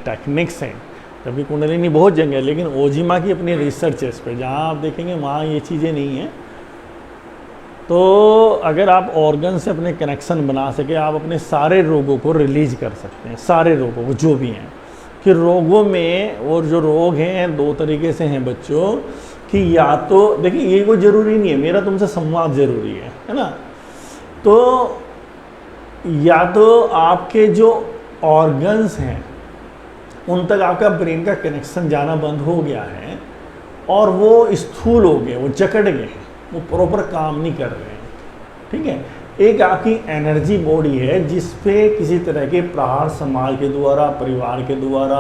Techniques हैं, जबकि कुंडलिनी बहुत जगह है, लेकिन ओजिमा की अपनी रिसर्च है इस पर, जहाँ आप देखेंगे वहाँ ये चीज़ें नहीं हैं। तो अगर आप ऑर्गन से अपने कनेक्शन बना सके, आप अपने सारे रोगों को रिलीज कर सकते हैं, सारे रोगों को जो भी हैं। कि रोगों में, और जो रोग हैं दो तरीके से हैं बच्चों, कि या तो देखिए ये कोई ज़रूरी नहीं है, मेरा तुमसे संवाद ज़रूरी है ना। तो या तो आपके जो ऑर्गन्स हैं उन तक आपका ब्रेन का कनेक्शन जाना बंद हो गया है और वो स्थूल हो गए, वो जकड़ गए हैं, वो प्रॉपर काम नहीं कर रहे हैं, ठीक है। एक आपकी एनर्जी बॉडी है जिस पे किसी तरह के प्रहार समाज के द्वारा, परिवार के द्वारा,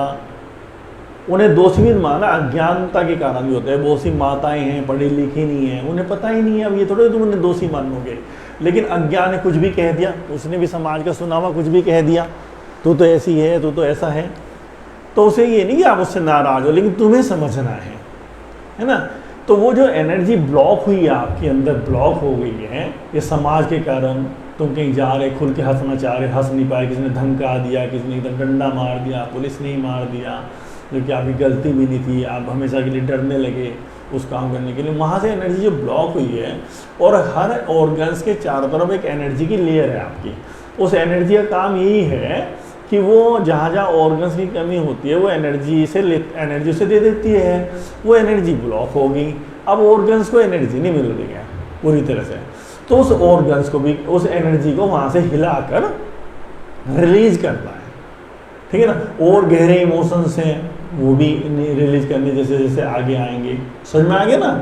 उन्हें दोषी भी माना, अज्ञानता के कारण भी होता है। बहुत सी माताएं हैं पढ़ी लिखी नहीं है, उन्हें पता ही नहीं है, अब ये थोड़े तुम उन्हें दोषी मानोगे, लेकिन अज्ञान ने कुछ भी कह दिया, उसने भी समाज का सुना हुआ कुछ भी कह दिया, तू तो ऐसी है, तू तो ऐसा है। तो उसे ये नहीं कि आप उससे नाराज हो, लेकिन तुम्हें समझना है ना। तो वो जो एनर्जी ब्लॉक हुई है आपके अंदर, ब्लॉक हो गई है ये समाज के कारण, तुम कहीं जा रहे खुल के हंसना चाह रहे, हंस नहीं पाए, किसी ने धमका दिया, किसी ने एकदम डंडा मार दिया, पुलिस ने ही मार दिया, जो कि आपकी गलती भी नहीं थी, आप हमेशा के लिए डरने लगे उस काम करने के लिए, वहाँ से एनर्जी जो ब्लॉक हुई है। और हर ऑर्गन्स के चारों तरफ एक एनर्जी की लेयर है आपकी, उस एनर्जी का काम यही है कि वो जहाँ जहाँ ऑर्गन्स की कमी होती है वो एनर्जी से दे देती है, वो एनर्जी ब्लॉक होगी, अब ऑर्गन्स को एनर्जी नहीं मिल रही है पूरी तरह से, तो उस ऑर्गन्स को भी, उस एनर्जी को वहाँ से हिलाकर रिलीज करना है, ठीक है ना। और गहरे इमोशंस हैं वो भी रिलीज करने जैसे जैसे आगे आएंगे, समझ में आ गया ना।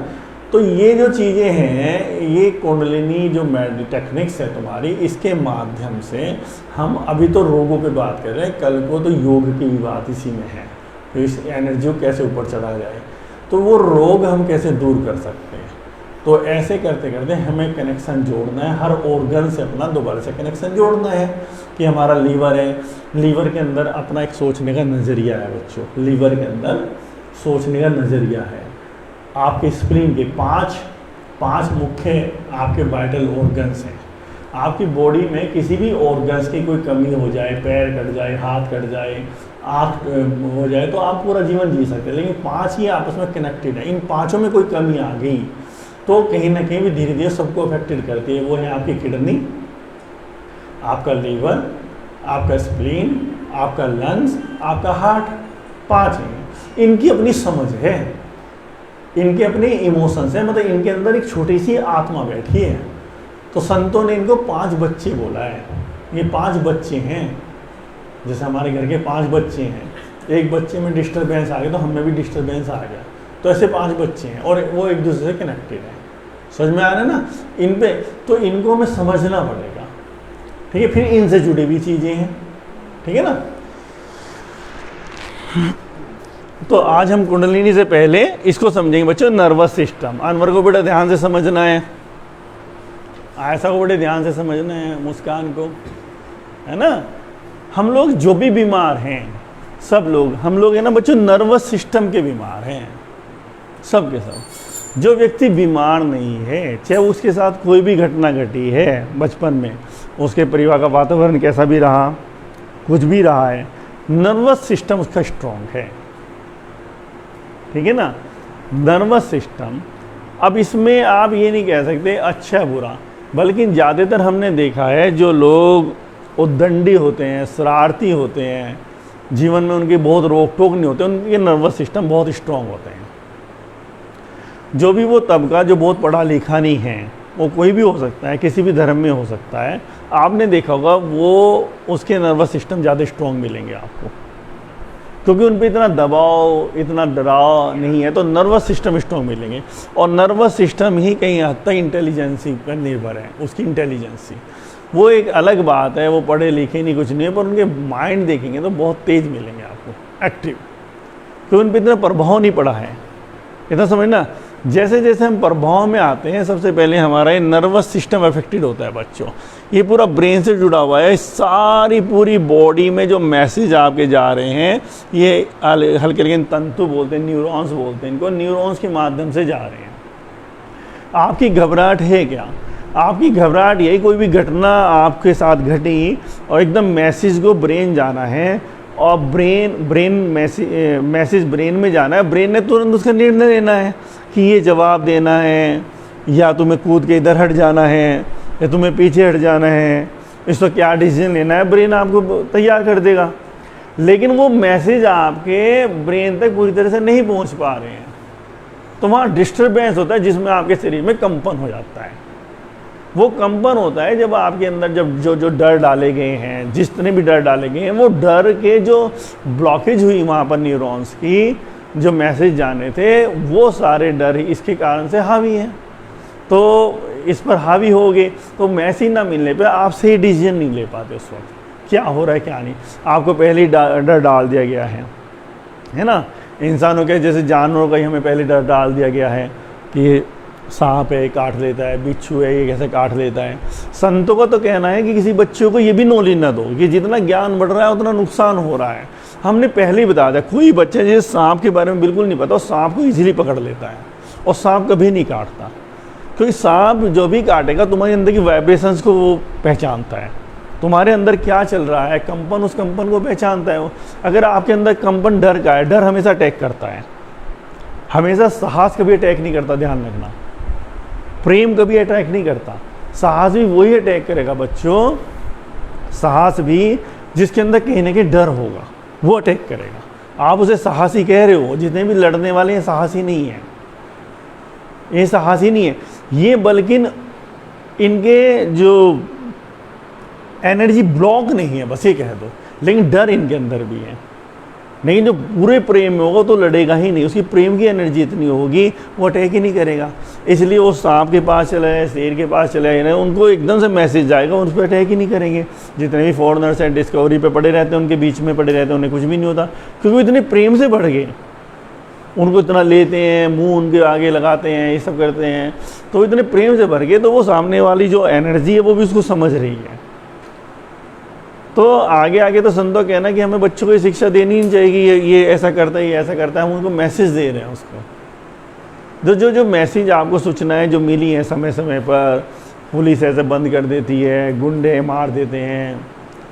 तो ये जो चीज़ें हैं, ये कुंडलिनी जो टेक्निक्स है तुम्हारी, इसके माध्यम से हम अभी तो रोगों पे बात कर रहे हैं, कल को तो योग की भी बात इसी में है, तो इस एनर्जी को कैसे ऊपर चढ़ा जाए, तो वो रोग हम कैसे दूर कर सकते हैं। तो ऐसे करते करते हमें कनेक्शन जोड़ना है, हर ऑर्गन से अपना दोबारा से कनेक्शन जोड़ना है। कि हमारा लीवर है, लीवर के अंदर अपना एक सोचने का नज़रिया है बच्चों, लीवर के अंदर सोचने का नज़रिया है। आपके स्प्लीन के पांच मुख्य आपके वाइटल ऑर्गन्स हैं। आपकी बॉडी में किसी भी ऑर्गन्स की कोई कमी हो जाए, पैर कट जाए, हाथ कट जाए, आँख हो जाए, तो आप पूरा जीवन जी सकते हैं, लेकिन पांच ही आपस में कनेक्टेड है। इन पांचों में कोई कमी आ गई तो कहीं ना कहीं भी धीरे धीरे सबको अफेक्टेड करती है। वो है आपकी किडनी, आपका लीवर, आपका स्प्लीन, आपका लंग्स, आपका हार्ट, पांच हैं। इनकी अपनी समझ है, इनके अपने इमोशंस हैं, मतलब इनके अंदर एक छोटी सी आत्मा बैठी है। तो संतों ने इनको 5 बच्चे बोला है। ये 5 बच्चे हैं, जैसे हमारे घर के 5 बच्चे हैं, एक बच्चे में डिस्टर्बेंस आ गया तो हमें भी डिस्टर्बेंस आ गया, तो ऐसे 5 बच्चे हैं और वो एक दूसरे से कनेक्टेड है। समझ में आ रहा है ना इन पे, तो इनको हमें समझना पड़ेगा, ठीक है। फिर इनसे जुड़ी हुई चीज़ें हैं, ठीक है ना। तो आज हम कुंडलिनी से पहले इसको समझेंगे बच्चों, नर्वस सिस्टम। अनवर को बेटा ध्यान से समझना है, आयशा को बड़े ध्यान से समझना है, मुस्कान को, है ना। हम लोग जो भी बीमार हैं, सब लोग हम लोग है ना बच्चों, नर्वस सिस्टम के बीमार हैं, सब के सब। जो व्यक्ति बीमार नहीं है, चाहे उसके साथ कोई भी घटना घटी है बचपन में, उसके परिवार का वातावरण कैसा भी रहा, कुछ भी रहा है, नर्वस सिस्टम उसका स्ट्रॉन्ग है, ठीक है ना। नर्वस सिस्टम, अब इसमें आप ये नहीं कह सकते अच्छा बुरा, बल्कि ज़्यादातर हमने देखा है जो लोग उद्दंडी होते हैं, शरारती होते हैं, जीवन में उनकी बहुत रोक टोक नहीं होते, उनके नर्वस सिस्टम बहुत स्ट्रॉन्ग होते हैं। जो भी वो तबका जो बहुत पढ़ा लिखा नहीं है, वो कोई भी हो सकता है, किसी भी धर्म में हो सकता है, आपने देखा होगा वो उसके नर्वस सिस्टम ज़्यादा स्ट्रॉन्ग मिलेंगे आपको, क्योंकि उन पर इतना दबाव, इतना डराव नहीं है, तो नर्वस सिस्टम स्ट्रॉन्ग मिलेंगे। और नर्वस सिस्टम ही कहीं हद तक इंटेलिजेंसी पर निर्भर है, उसकी इंटेलिजेंसी वो एक अलग बात है, वो पढ़े लिखे नहीं कुछ नहीं है, पर उनके माइंड देखेंगे तो बहुत तेज़ मिलेंगे आपको, एक्टिव, क्योंकि उन पर इतना प्रभाव नहीं पड़ा है। इतना समझना, जैसे जैसे हम प्रभाव में आते हैं, सबसे पहले हमारा ये नर्वस सिस्टम अफेक्टेड होता है बच्चों। ये पूरा ब्रेन से जुड़ा हुआ है, सारी पूरी बॉडी में जो मैसेज आपके जा रहे हैं, ये हल्के हल्के तंतु बोलते हैं, न्यूरॉन्स बोलते हैं इनको, न्यूरॉन्स के माध्यम से जा रहे हैं। आपकी घबराहट है क्या? आपकी घबराहट यही, कोई भी घटना आपके साथ घटी और एकदम मैसेज को ब्रेन जाना है, और ब्रेन मैसेज ब्रेन में जाना है, ब्रेन ने तुरंत उसका निर्णय लेना है कि ये जवाब देना है या तुम्हें कूद के इधर हट जाना है या तुम्हें पीछे हट जाना है, इसको क्या डिसीजन लेना है, ब्रेन आपको तैयार कर देगा। लेकिन वो मैसेज आपके ब्रेन तक पूरी तरह से नहीं पहुंच पा रहे हैं, तो वहाँ डिस्टरबेंस होता है जिसमें आपके शरीर में कंपन हो जाता है। वो कंपन होता है जब आपके अंदर जब जो डर डाले गए हैं, जितने भी डर डाले गए हैं, वो डर के जो ब्लॉकेज हुई वहाँ पर न्यूरॉन्स की, जो मैसेज जाने थे, वो सारे डर इसके कारण से हावी हैं। तो इस पर हावी हो गए तो मैसेज ना मिलने पे आप सही डिसीजन नहीं ले पाते उस वक्त, क्या हो रहा है क्या नहीं। आपको पहले ही डर डाल दिया गया है ना। इंसानों के जैसे जानवरों का ही हमें पहले डर डाल दिया गया है कि सांप है काट लेता है, बिच्छू है ये कैसे काट लेता है। संतों का तो कहना है कि किसी बच्चे को ये भी नॉलेज ना दो कि जितना ज्ञान बढ़ रहा है उतना नुकसान हो रहा है। हमने पहले ही बता दिया, कोई बच्चा जिसे सांप के बारे में बिल्कुल नहीं पता, सांप को इजीली पकड़ लेता है और सांप कभी नहीं काटता, क्योंकि सांप जो भी काटेगा तुम्हारे अंदर की वाइब्रेशंस को वो पहचानता है, तुम्हारे अंदर क्या चल रहा है, कंपन, उस कंपन को पहचानता है वो। अगर आपके अंदर कंपन डर का है, डर हमेशा अटैक करता है, हमेशा साहस कभी अटैक नहीं करता, ध्यान रखना। प्रेम कभी अटैक नहीं करता, साहस भी वही अटैक करेगा बच्चों। साहस भी जिसके अंदर कहीं ना कहीं डर होगा वो अटैक करेगा। आप उसे साहसी कह रहे हो, जितने भी लड़ने वाले हैं साहसी नहीं है, ये साहसी नहीं है ये, बल्कि इनके जो एनर्जी ब्लॉक नहीं है, बस ये कह दो। लेकिन डर इनके अंदर भी है। लेकिन जो पूरे प्रेम में होगा तो लड़ेगा ही नहीं, उसकी प्रेम की एनर्जी इतनी होगी वो अटैक ही नहीं करेगा। इसलिए वो सांप के पास चला है, शेर के पास चला है, उनको एकदम से मैसेज जाएगा, उन पर अटैक ही नहीं करेंगे। जितने भी फॉरेनर्स हैं डिस्कवरी पे पड़े रहते हैं, उनके बीच में पड़े रहते हैं, उन्हें कुछ भी नहीं होता, क्योंकि वो इतने प्रेम से बढ़ गए। उनको इतना लेते हैं, मुंह उनके आगे लगाते हैं, ये सब करते हैं, तो इतने प्रेम से भर गए, तो वो सामने वाली जो एनर्जी है वो भी उसको समझ रही है। तो आगे आगे तो संतों कहना कि हमें बच्चों को ये शिक्षा देनी नहीं चाहिए कि ये ऐसा करता है, ये ऐसा करता है। हम उनको मैसेज दे रहे हैं उसको। जो मैसेज आपको सूचनाएं जो मिली हैं समय समय पर, पुलिस ऐसे बंद कर देती है, गुंडे मार देते हैं,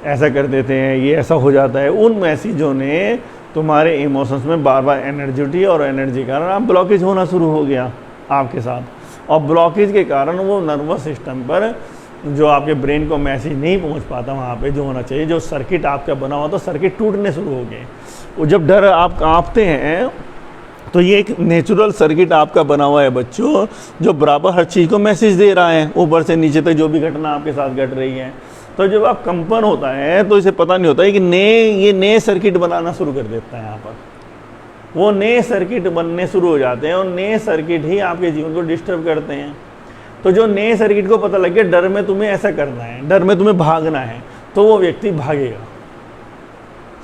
ऐसा कर देते हैं, ये ऐसा हो जाता है, उन मैसेजों ने तुम्हारे इमोशंस में बार बार एनर्जी उठी और एनर्जी के कारण आप ब्लॉकेज होना शुरू हो गया आपके साथ। और ब्लॉकेज के कारण वो नर्वस सिस्टम पर जो आपके ब्रेन को मैसेज नहीं पहुंच पाता वहाँ पे जो होना चाहिए, जो सर्किट आपका बना हुआ, तो सर्किट टूटने शुरू हो गए। वो जब डर आप कांपते हैं तो ये एक नेचुरल सर्किट आपका बना हुआ है बच्चों, जो बराबर हर चीज़ को मैसेज दे रहा है, ऊपर से नीचे तक जो भी घटना आपके साथ घट रही है। तो जब आप कंपन होता है तो इसे पता नहीं होता है कि ये नए सर्किट बनाना शुरू कर देता है। यहाँ पर वो नए सर्किट बनने शुरू हो जाते हैं और नए सर्किट ही आपके जीवन को डिस्टर्ब करते हैं। तो जो नए सर्किट को पता लग गया डर में तुम्हें ऐसा करना है, डर में तुम्हें भागना है, तो वो व्यक्ति भागेगा।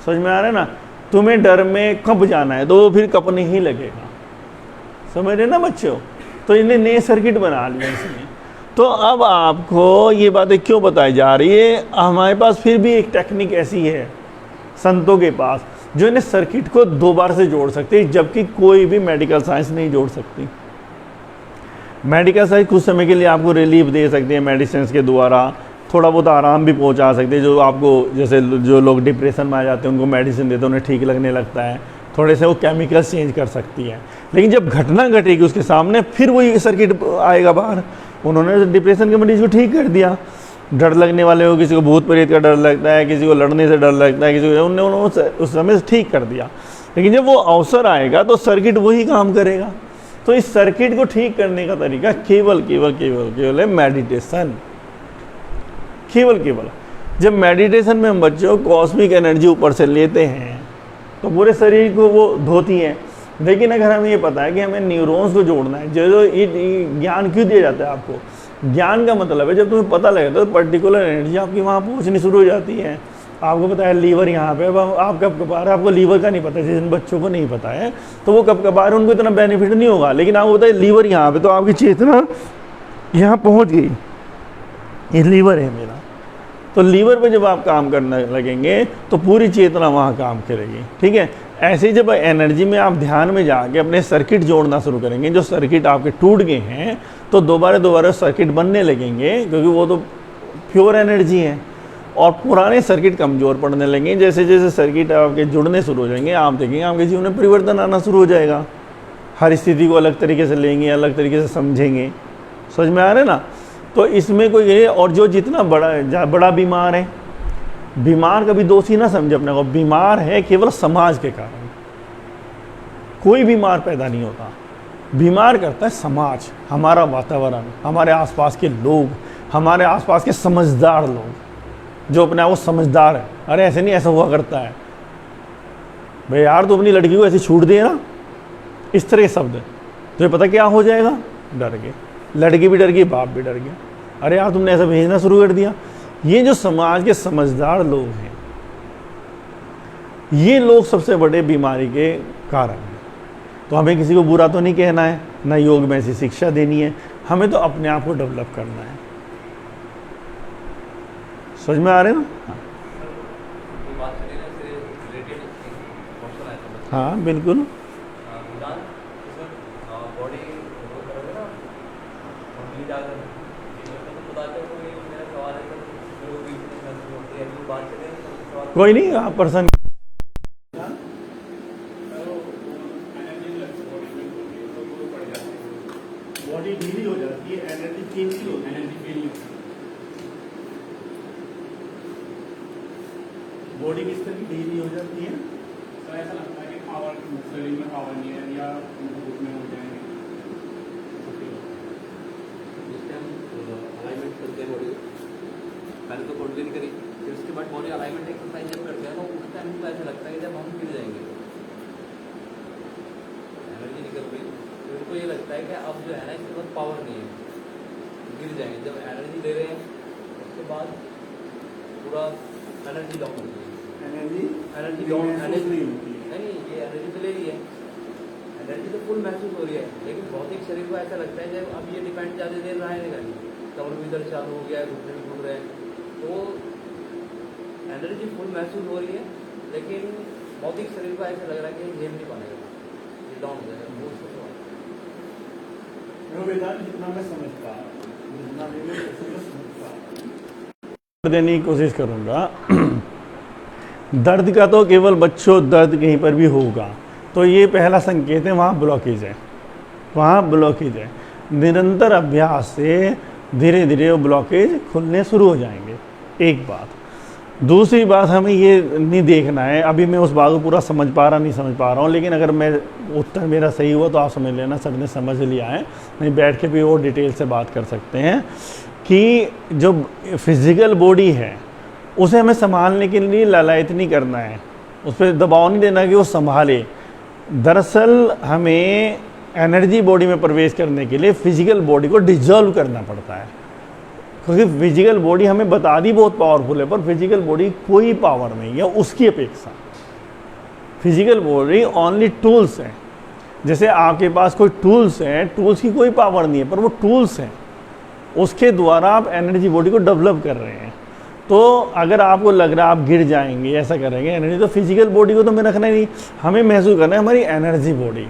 समझ में आ रहा है ना। तुम्हें डर में कब जाना है तो वो फिर कपने ही लगेगा। समझ रहे ना बच्चों। तो इन्हें नए सर्किट बना लिया इसने। तो अब आपको ये बातें क्यों बताई जा रही है, हमारे पास फिर भी एक टेक्निक ऐसी है संतों के पास जो इन्हें सर्किट को दो बार से जोड़ सकती है, जबकि कोई भी मेडिकल साइंस नहीं जोड़ सकती। मेडिकल साइंस कुछ समय के लिए आपको रिलीफ दे सकती है, मेडिसिन के द्वारा थोड़ा बहुत आराम भी पहुंचा सकते हैं। जो आपको जैसे जो लोग डिप्रेशन में आ जाते हैं उनको मेडिसिन देते हैं, उन्हें ठीक लगने लगता है, थोड़े से वो केमिकल्स चेंज कर सकती है। लेकिन जब घटना घटेगी उसके सामने फिर वही सर्किट आएगा बाहर। उन्होंने डिप्रेशन के मरीज को ठीक कर दिया, डर लगने वाले हो, किसी को भूत प्रेत का डर लगता है, किसी को लड़ने से डर लगता है, किसी को, उन्होंने उस समय ठीक कर दिया। लेकिन जब वो अवसर आएगा तो सर्किट वही काम करेगा। तो इस सर्किट को ठीक करने का तरीका केवल है मेडिटेशन। केवल जब मेडिटेशन में हम बच्चों कॉस्मिक एनर्जी ऊपर से लेते हैं तो पूरे शरीर को वो धोती है। लेकिन अगर हमें ये पता है कि हमें न्यूरॉन्स को जोड़ना है, जो ज्ञान क्यों दिया जाता है आपको, ज्ञान का मतलब है जब तुम्हें पता लगता है तो पर्टिकुलर एनर्जी आपकी वहाँ पहुँचनी शुरू हो जाती है। आपको पता है लीवर यहाँ पे, अब आप कब कबार है, आपको लीवर का नहीं पता, जिन बच्चों को नहीं पता है तो वो कब कबार है, उनको इतना बेनिफिट नहीं होगा। लेकिन आपको पता है लीवर यहाँ पे, तो आपकी चेतना यहाँ पहुँच गई, ये लीवर है मेरा। तो लीवर पे जब आप काम करने लगेंगे तो पूरी चेतना वहाँ काम करेगी। ठीक है। ऐसे ही जब एनर्जी में आप ध्यान में जाके अपने सर्किट जोड़ना शुरू करेंगे, जो सर्किट आपके टूट गए हैं तो दोबारा सर्किट बनने लगेंगे, क्योंकि वो तो प्योर एनर्जी है। और पुराने सर्किट कमज़ोर पड़ने लगेंगे। जैसे जैसे सर्किट आपके जुड़ने शुरू हो जाएंगे, आप देखेंगे आपके जीवन में परिवर्तन आना शुरू हो जाएगा। हर स्थिति को अलग तरीके से लेंगे, अलग तरीके से समझेंगे। समझ में आ रहा है ना? तो इसमें कोई ये, और जो जितना बड़ा बीमार है, बीमार कभी दोषी ना समझे अपने को, बीमार है केवल समाज के कारण। कोई बीमार पैदा नहीं होता, बीमार करता है समाज, हमारा वातावरण, हमारे आसपास के लोग, हमारे आसपास के समझदार लोग जो अपने आप को समझदार है। अरे ऐसे नहीं, ऐसा हुआ करता है भाई यार, तो अपनी लड़की को ऐसे छूट दे ना, इस तरह के शब्द। तो पता क्या हो जाएगा? डर गए, लड़की भी डर गई, बाप भी डर गया। अरे यार तुमने ऐसा भेजना शुरू कर दिया। ये जो समाज के समझदार लोग हैं, ये लोग सबसे बड़े बीमारी के कारण हैं। तो हमें किसी को बुरा तो नहीं कहना है, ना योग में ऐसी शिक्षा देनी है, हमें तो अपने आप को डेवलप करना है। समझ में आ रहे ना? हाँ बिल्कुल। कोई नहीं, आप पर्सन बॉडी ढीली हो जाती है, एनर्जी चेंज होती है, बॉडी किस तरह की ढीली हो जाती है? तो ऐसा लगता है कि पावर शरीर में पावर नहीं है या भूख में हो जाएंगे। अलाइनमेंट करते हैं बॉडी, पहले तो कोल्ड करी, फिर उसके बाद बॉडी अलाइनमेंट एक्सरसाइज जब करते हैं तो उस टाइम तो ऐसा लगता है कि जब हम गिर जाएंगे, एनर्जी निकल गई, फिर उनको ये लगता है कि अब जो है ना इसके पास पावर नहीं है, गिर जाएंगे। जब एनर्जी ले रहे हैं उसके बाद पूरा एनर्जी डाउन होती है, एनर्जी डाउन, एनर्जी नहीं, ये एनर्जी तो ले रही है, एनर्जी तो फुल महसूस हो रही है, लेकिन भौतिक शरीर को ऐसा लगता है जब अब ये डिपेंड ज़्यादा देर रहा है नहीं, कमर भी दर्द चालू हो गया है, घुटने भी घूम रहे हैं, तो एनर्जी फुल महसूस हो रही है, लेकिन भौतिक शरीर को ऐसा लग रहा है कि झेल नहीं पाएगा, ये डाउन हो जाएगा। वो जितना मैं समझ पा देने की कोशिश करूँगा। दर्द का तो केवल बच्चों, दर्द कहीं पर भी होगा तो ये पहला संकेत है, वहाँ ब्लॉकेज है, वहाँ ब्लॉकेज है। निरंतर अभ्यास से धीरे धीरे वो ब्लॉकेज खुलने शुरू हो जाएंगे। एक बात। दूसरी बात, हमें ये नहीं देखना है, अभी मैं उस बात को पूरा समझ पा रहा नहीं समझ पा रहा हूँ, लेकिन अगर मैं उत्तर मेरा सही हुआ तो आप समझ लेना सर ने समझ लिया है, नहीं बैठ के भी और डिटेल से बात कर सकते हैं कि जो फिजिकल बॉडी है उसे हमें संभालने के लिए लालायित नहीं करना है, उस पर दबाव नहीं देना कि वो संभाले। दरअसल हमें एनर्जी बॉडी में प्रवेश करने के लिए फिजिकल बॉडी को डिजॉल्व करना पड़ता है, क्योंकि फिजिकल बॉडी हमें बता दी बहुत पावरफुल है, पर फिजिकल बॉडी कोई पावर नहीं है उसकी अपेक्षा। फिजिकल बॉडी ओनली टूल्स है। जैसे आपके पास कोई टूल्स हैं, टूल्स की कोई पावर नहीं है पर वो टूल्स हैं, उसके द्वारा आप एनर्जी बॉडी को डेवलप कर रहे हैं। तो अगर आपको लग रहा है आप गिर जाएंगे, ऐसा करेंगे एनर्जी, तो फिजिकल बॉडी को तो हमें रखना ही नहीं, हमें महसूस करना है हमारी एनर्जी बॉडी।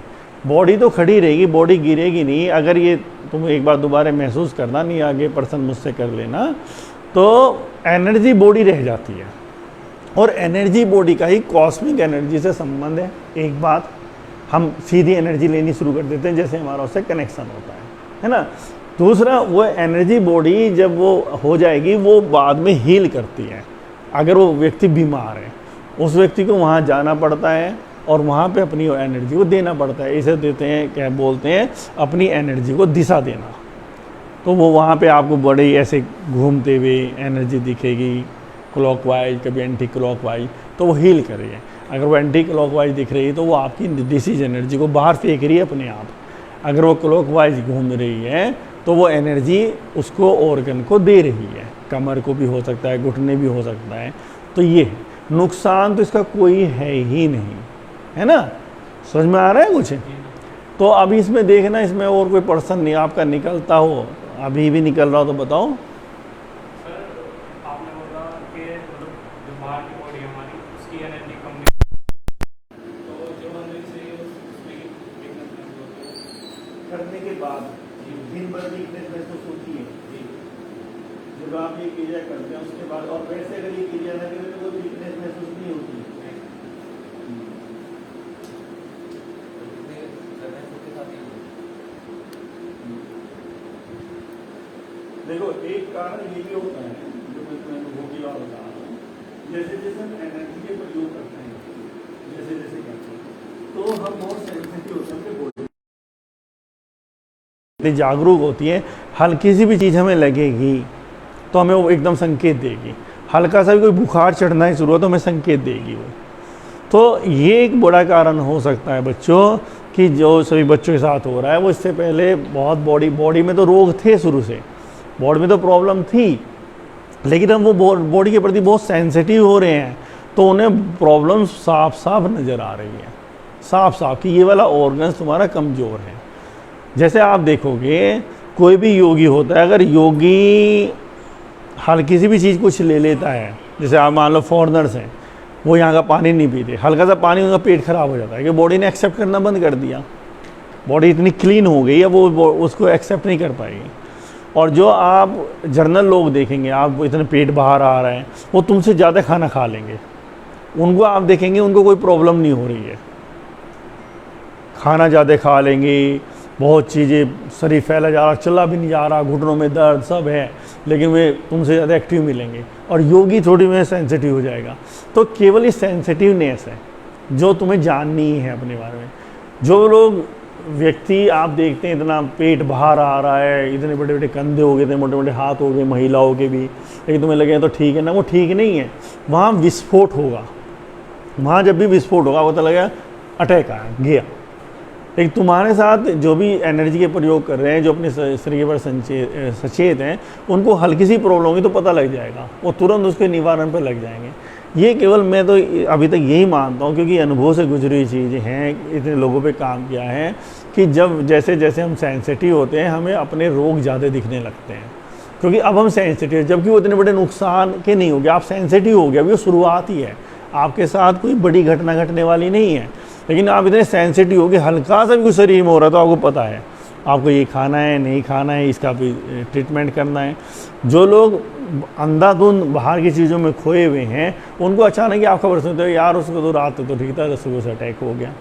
बॉडी तो खड़ी रहेगी, बॉडी गिरेगी नहीं। अगर ये तुम एक बार दोबारा महसूस करना, नहीं आगे पर्सन मुझसे कर लेना, तो एनर्जी बॉडी रह जाती है और एनर्जी बॉडी का ही कॉस्मिक एनर्जी से संबंध है। एक बात, हम सीधी एनर्जी लेनी शुरू कर देते हैं जैसे हमारा उससे कनेक्शन होता है ना। दूसरा, वो एनर्जी बॉडी जब वो हो जाएगी वो बाद में हील करती है। अगर वो व्यक्ति बीमार है, उस व्यक्ति को वहाँ जाना पड़ता है और वहाँ पे अपनी एनर्जी को देना पड़ता है। इसे देते हैं, क्या बोलते हैं, अपनी एनर्जी को दिशा देना। तो वो वहाँ पे आपको बड़े ऐसे घूमते हुए एनर्जी दिखेगी, क्लॉकवाइज, कभी एंटी क्लॉकवाइज, तो वो हील करेगी। अगर वो एंटी क्लॉकवाइज दिख रही है तो वो आपकी डिसीज एनर्जी को बाहर फेंक रही है अपने आप। अगर वो क्लॉकवाइज घूम रही है तो वो एनर्जी उसको ऑर्गन को दे रही है, कमर को भी हो सकता है, घुटने भी हो सकता है। तो ये नुकसान तो इसका कोई है ही नहीं, है ना। समझ में आ रहा है कुछ? तो अभी इसमें देखना, इसमें और कोई पर्सन नहीं आपका निकलता हो, अभी भी निकल रहा हो तो बताओ। सर आपने बोला कि जो बाहर की बॉडी हमारी उसकी एनर्जी कम तो जो अंदर से उसमें करने के बाद दिन भर वीकनेस महसूस होती है, जो जब आप ये क्रिया करते हैं उसके बाद और पेट से अगर ये क्रिया ना करें तो कोई वीकनेस महसूस नहीं होती। देखो एक कारण ये भी होता है जो मैं तुम्हें अनुभव की बात बता रहा हूँ, जैसे जैसे हम एनर्जी के प्रयोग करते हैं, जैसे जैसे करते हैं तो हम बहुत सेंसिटिव होते हैं अपने बॉडी, जागरूक होती है। हल्की सी भी चीज़ हमें लगेगी तो हमें वो एकदम संकेत देगी, हल्का सा भी कोई बुखार चढ़ना ही शुरू हो तो हमें संकेत देगी वो। तो ये एक बड़ा कारण हो सकता है बच्चों कि जो सभी बच्चों के साथ हो रहा है वो इससे पहले बहुत बॉडी में तो रोग थे, शुरू से बॉडी में तो प्रॉब्लम थी, लेकिन हम वो बॉडी के प्रति बहुत सेंसिटिव हो रहे हैं तो उन्हें प्रॉब्लम साफ साफ नज़र आ रही है, साफ साफ कि ये वाला ऑर्गन्स तुम्हारा कमज़ोर है। जैसे आप देखोगे कोई भी योगी होता है, अगर योगी हल्की सी भी चीज़ कुछ ले लेता है, जैसे आप मान लो फॉरेनर्स हैं वो यहाँ का पानी नहीं पीते, हल्का सा पानी उनका पेट खराब हो जाता है कि बॉडी ने एक्सेप्ट करना बंद कर दिया, बॉडी इतनी क्लीन हो गई है वो उसको एक्सेप्ट नहीं कर पाएगी। और जो आप जर्नल लोग देखेंगे, आप इतने पेट बाहर आ रहे हैं, वो तुमसे ज़्यादा खाना खा लेंगे, उनको आप देखेंगे उनको कोई प्रॉब्लम नहीं हो रही है, खाना ज़्यादा खा लेंगे, बहुत चीज़ें, शरीर फैला जा रहा, चला भी नहीं जा रहा, घुटनों में दर्द सब है, लेकिन वे तुमसे ज़्यादा एक्टिव मिलेंगे। और योगी थोड़ी में सेंसिटिव हो जाएगा। तो केवल ये सेंसिटिवनेस है जो तुम्हें जाननी है अपने बारे में। जो लोग व्यक्ति आप देखते हैं इतना पेट बाहर आ रहा है, इतने बड़े बड़े कंधे हो गए, इतने मोटे मोटे हाथ हो गए महिलाओं के भी, लेकिन तुम्हें लगे तो ठीक है ना, वो ठीक नहीं है, वहाँ विस्फोट होगा। वहाँ जब भी विस्फोट होगा वो तो लगेगा अटैक आया गया। लेकिन तुम्हारे साथ जो भी एनर्जी के प्रयोग कर रहे हैं, जो अपने शरीर पर सचेत हैं, उनको हल्की सी प्रॉब्लम होगी तो पता लग जाएगा, वो तुरंत उसके निवारण पर लग जाएंगे। ये केवल मैं तो अभी तक यही मानता हूँ, क्योंकि अनुभव से गुजरी हुई चीज़ें हैं, इतने लोगों पे काम किया है कि जब जैसे जैसे हम सेंसिटिव होते हैं हमें अपने रोग ज़्यादा दिखने लगते हैं, क्योंकि अब हम सेंसिटिव, जबकि वो इतने बड़े नुकसान के नहीं हो गए, आप सेंसिटिव हो गए, अभी वो शुरुआत ही है, आपके साथ कोई बड़ी घटना घटने वाली नहीं है, लेकिन आप इतने सेंसिटिव हो कि हल्का सा भी कुछ शरीर में हो रहा है तो आपको पता है आपको ये खाना है नहीं खाना है, इसका भी ट्रीटमेंट करना है। जो लोग अंधाधुंध बाहर की चीज़ों में खोए हुए हैं उनको अचानक ही आप खबर सुनते हो यार उसको तो रात तो ठीक था, सुबह से अटैक हो गया,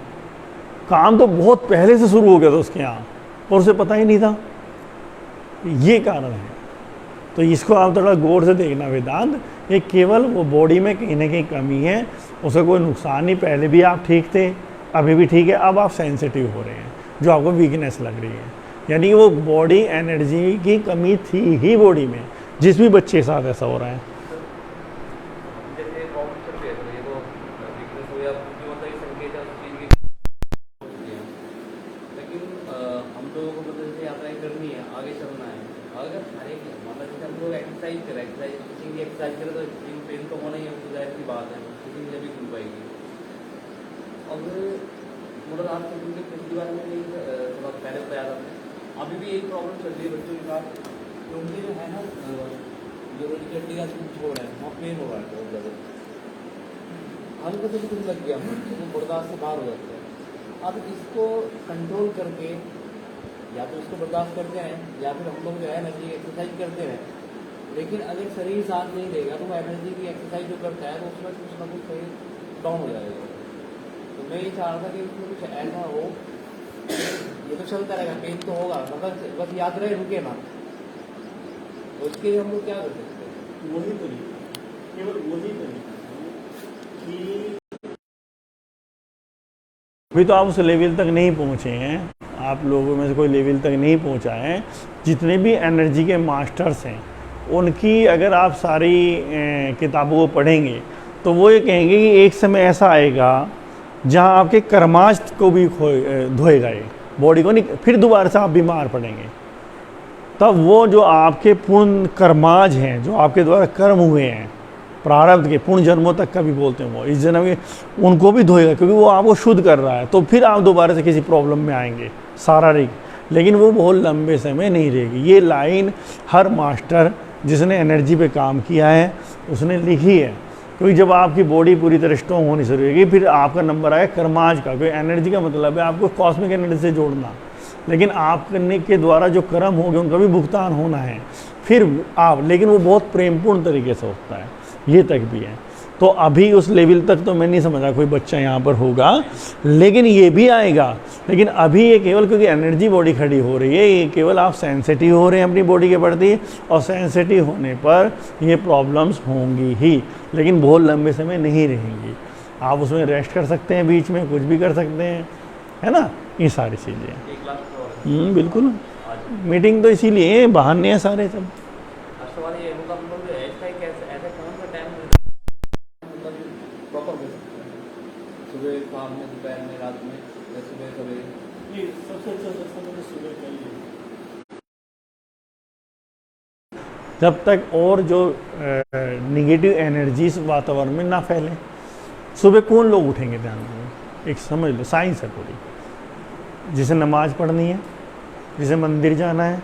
काम तो बहुत पहले से शुरू हो गया था उसके यहाँ और उसे पता ही नहीं था। ये कारण है। तो इसको आप थोड़ा गौर से देखना वेदांत, ये केवल वो बॉडी में कहीं ना कहीं कमी है, उसका कोई नुकसान नहीं, पहले भी आप ठीक थे, अभी भी ठीक है, अब आप सेंसिटिव हो रहे हैं, जो आपको वीकनेस लग रही है, यानी वो बॉडी एनर्जी की कमी थी ही बॉडी में, जिस भी बच्चे के साथ ऐसा हो रहा है। एक्सरसाइज करें तो पेन तो होना ही है, तो जाहिर सी बात है, किसी में भी खुल पाएगी। अब मतलब आप पिछली बार में थोड़ा पहले बताया था, अभी भी एक प्रॉब्लम चल रही है बच्चों के साथ, क्योंकि जो है ना जो हड्डी का छोड़ है वहाँ पेन हो रहा है बहुत ज़्यादा, हल्का से भी कुछ लग गया तो वो बर्दाश्त से बाहर हो जाता है। अब इसको कंट्रोल करके या तो इसको बर्दाश्त करते हैं या फिर हम लोग जो है एनर्जी एक्सरसाइज करते हैं, लेकिन अगर शरीर साथ नहीं देगा तो वो एनर्जी की एक्सरसाइज जो करता है तो उसमें कुछ ना कुछ शरीर डाउन हो जाएगा। तो मैं ये चाह रहा था कि उसमें कुछ ऐसा हो, ये तो चलता रहेगा, पेन तो होगा, मतलब बस याद रहे रुके ना, तो उसके लिए हम लोग क्या कर सकते हैं? वही तरीका, केवल वही तरीका कि अभी तो आप उस लेवल तक नहीं पहुँचे हैं, आप लोगों में से कोई लेवल तक नहीं पहुँचा है। जितने भी एनर्जी के मास्टर्स हैं उनकी अगर आप सारी किताबों को पढ़ेंगे तो वो ये कहेंगे कि एक समय ऐसा आएगा जहाँ आपके कर्माश को भी धोएगा ये बॉडी को, नहीं फिर दोबारा से आप बीमार पड़ेंगे। तब वो जो आपके पूर्ण कर्माज हैं, जो आपके द्वारा कर्म हुए हैं प्रारब्ध के, पूर्ण जन्मों तक का भी बोलते हैं, वो इस जन्म के उनको भी धोएगा, क्योंकि वो आपको शुद्ध कर रहा है। तो फिर आप दोबारा से किसी प्रॉब्लम में आएंगे शारीरिक, लेकिन वो बहुत लंबे समय नहीं रहेगी। ये लाइन हर मास्टर जिसने एनर्जी पे काम किया है उसने लिखी है, क्योंकि जब आपकी बॉडी पूरी तरह स्ट्रॉन्ग होनी शुरू होगी फिर आपका नंबर आएगा कर्माज का, क्योंकि एनर्जी का मतलब है आपको कॉस्मिक एनर्जी से जोड़ना। लेकिन आप करने के द्वारा जो कर्म होंगे उनका भी भुगतान होना है। फिर आप, लेकिन वो बहुत प्रेमपूर्ण तरीके से होता है, ये तक भी है। तो अभी उस लेवल तक तो मैं नहीं समझा कोई बच्चा यहाँ पर होगा, लेकिन ये भी आएगा। लेकिन अभी ये केवल क्योंकि एनर्जी बॉडी खड़ी हो रही है, ये केवल आप सेंसिटिव हो रहे हैं अपनी बॉडी के प्रति, और सेंसिटिव होने पर ये प्रॉब्लम्स होंगी ही, लेकिन बहुत लंबे समय नहीं रहेंगी। आप उसमें रेस्ट कर सकते हैं, बीच में कुछ भी कर सकते हैं, है ना, ये सारी चीज़ें। एक लाख और बिल्कुल, आज मीटिंग तो इसीलिए बहाने हैं सारे सब। आज वाले ये मतलब हम लोग जो है इसका कैसे ऐसा कौन सा टाइम मतलब प्रॉपर हो सकता है, सुबह शाम में, दोपहर में, रात में, या सुबह सवेरे? ये सबसे अच्छा सुबह करिए, जब तक और जो निगेटिव एनर्जीज वातावरण में ना फैले। सुबह कौन लोग उठेंगे, ध्यान दो, एक समझ लो, साइंस है पूरी। जिसे नमाज पढ़नी है, जिसे मंदिर जाना है,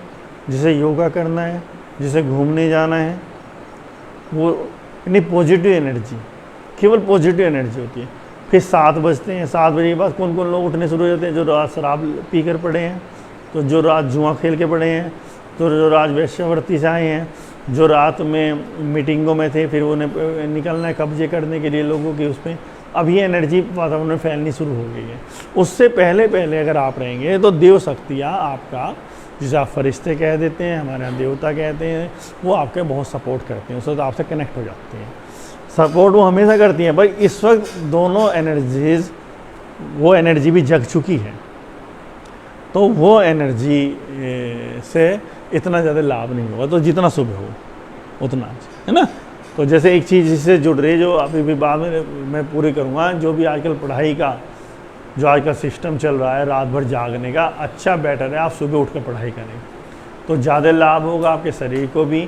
जिसे योगा करना है, जिसे घूमने जाना है, वो यानी पॉजिटिव एनर्जी, केवल पॉजिटिव एनर्जी होती है। फिर 7 बजते हैं, 7 बजे के बाद कौन कौन लोग उठने शुरू हो जाते हैं? जो रात शराब पी कर पड़े हैं, तो जो रात जुआ खेल के पड़े हैं, तो जो रात वेश्यावृत्ति से आए हैं, जो रात में मीटिंगों में थे, फिर उन्हें निकलना है कब्जे करने के लिए लोगों की, उसमें अब ये एनर्जी वातावरण में फैलनी शुरू हो गई है। उससे पहले पहले अगर आप रहेंगे तो देव शक्तियाँ आपका, जिसे आप फरिश्ते कह देते हैं, हमारे यहाँ देवता कहते हैं, वो आपके बहुत सपोर्ट करते हैं, उससे तो आपसे कनेक्ट हो जाते हैं। सपोर्ट वो हमेशा करती हैं। भाई इस वक्त दोनों एनर्जीज, वो एनर्जी भी जग चुकी है, तो वो एनर्जी से इतना ज़्यादा लाभ नहीं होगा, तो जितना सुबह हो उतना, है ना। तो जैसे एक चीज़ इससे जुड़ रही है, जो अभी भी बाद में मैं पूरी करूँगा, जो भी आजकल पढ़ाई का जो आज का सिस्टम चल रहा है, रात भर जागने का, अच्छा बेटर है आप सुबह उठ कर पढ़ाई करें, तो ज़्यादा लाभ होगा आपके शरीर को भी,